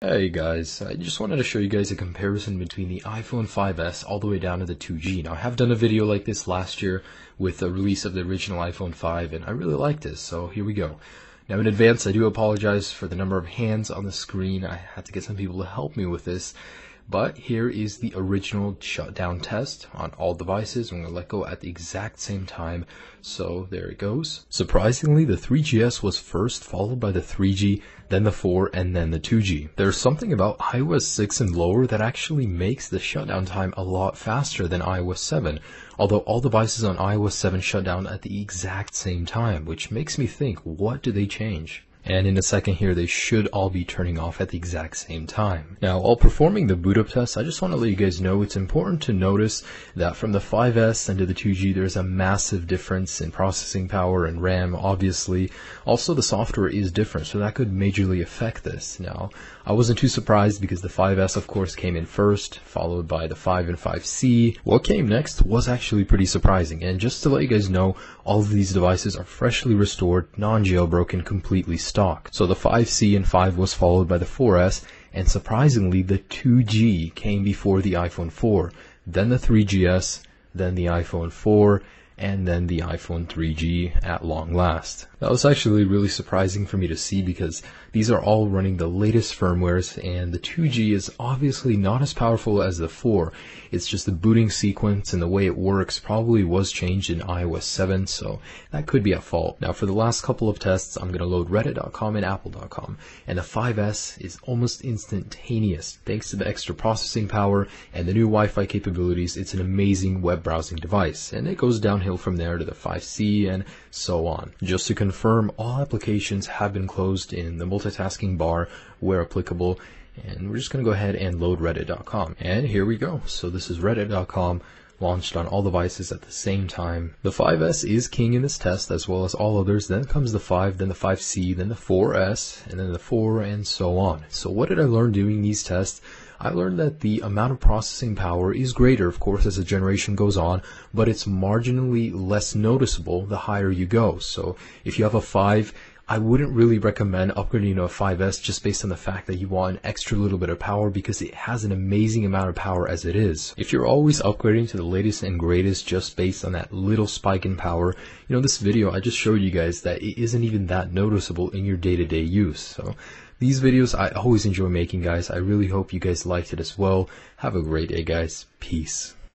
Hey guys, I just wanted to show you guys a comparison between the iPhone 5S all the way down to the 2G. Now I have done a video like this last year with the release of the original iPhone 5 and I really liked this, so here we go. Now in advance I do apologize for the number of hands on the screen. I had to get some people to help me with this. But here is the original shutdown test on all devices. I'm going to let go at the exact same time. So there it goes. Surprisingly, the 3GS was first, followed by the 3G, then the 4, and then the 2G. There's something about iOS 6 and lower that actually makes the shutdown time a lot faster than iOS 7. Although all devices on iOS 7 shut down at the exact same time, which makes me think, what do they change? And in a second here, they should all be turning off at the exact same time. Now, while performing the boot up test, I just want to let you guys know it's important to notice that from the 5S and to the 2G, there's a massive difference in processing power and RAM, obviously. Also, the software is different, so that could majorly affect this. Now, I wasn't too surprised because the 5S, of course, came in first, followed by the 5 and 5C. What came next was actually pretty surprising. And just to let you guys know, all of these devices are freshly restored, non-jailbroken, completely stock. So the 5C and 5 was followed by the 4S, and surprisingly the 2G came before the iPhone 4, then the 3GS, then the iPhone 4, and then the iPhone 3G at long last. That was actually really surprising for me to see because these are all running the latest firmwares, and the 2G is obviously not as powerful as the 4. It's just the booting sequence and the way it works probably was changed in iOS 7, so that could be at fault. Now for the last couple of tests, I'm going to load reddit.com and apple.com, and the 5S is almost instantaneous. Thanks to the extra processing power and the new Wi-Fi capabilities, it's an amazing web browsing device, and it goes downhill from there to the 5C and so on. Just to confirm, all applications have been closed in the multitasking bar where applicable, and we're just going to go ahead and load reddit.com. And here we go. So this is reddit.com, launched on all devices at the same time. The 5S is king in this test as well as all others. Then comes the 5, then the 5C, then the 4S, and then the 4, and so on. So what did I learn doing these tests? I learned that the amount of processing power is greater, of course, as the generation goes on, but it's marginally less noticeable the higher you go. So if you have a 5, I wouldn't really recommend upgrading to a 5S just based on the fact that you want an extra little bit of power because it has an amazing amount of power as it is. If you're always upgrading to the latest and greatest just based on that little spike in power, this video I just showed you guys that it isn't even that noticeable in your day-to-day use. So these videos I always enjoy making, guys. I really hope you guys liked it as well. Have a great day, guys. Peace.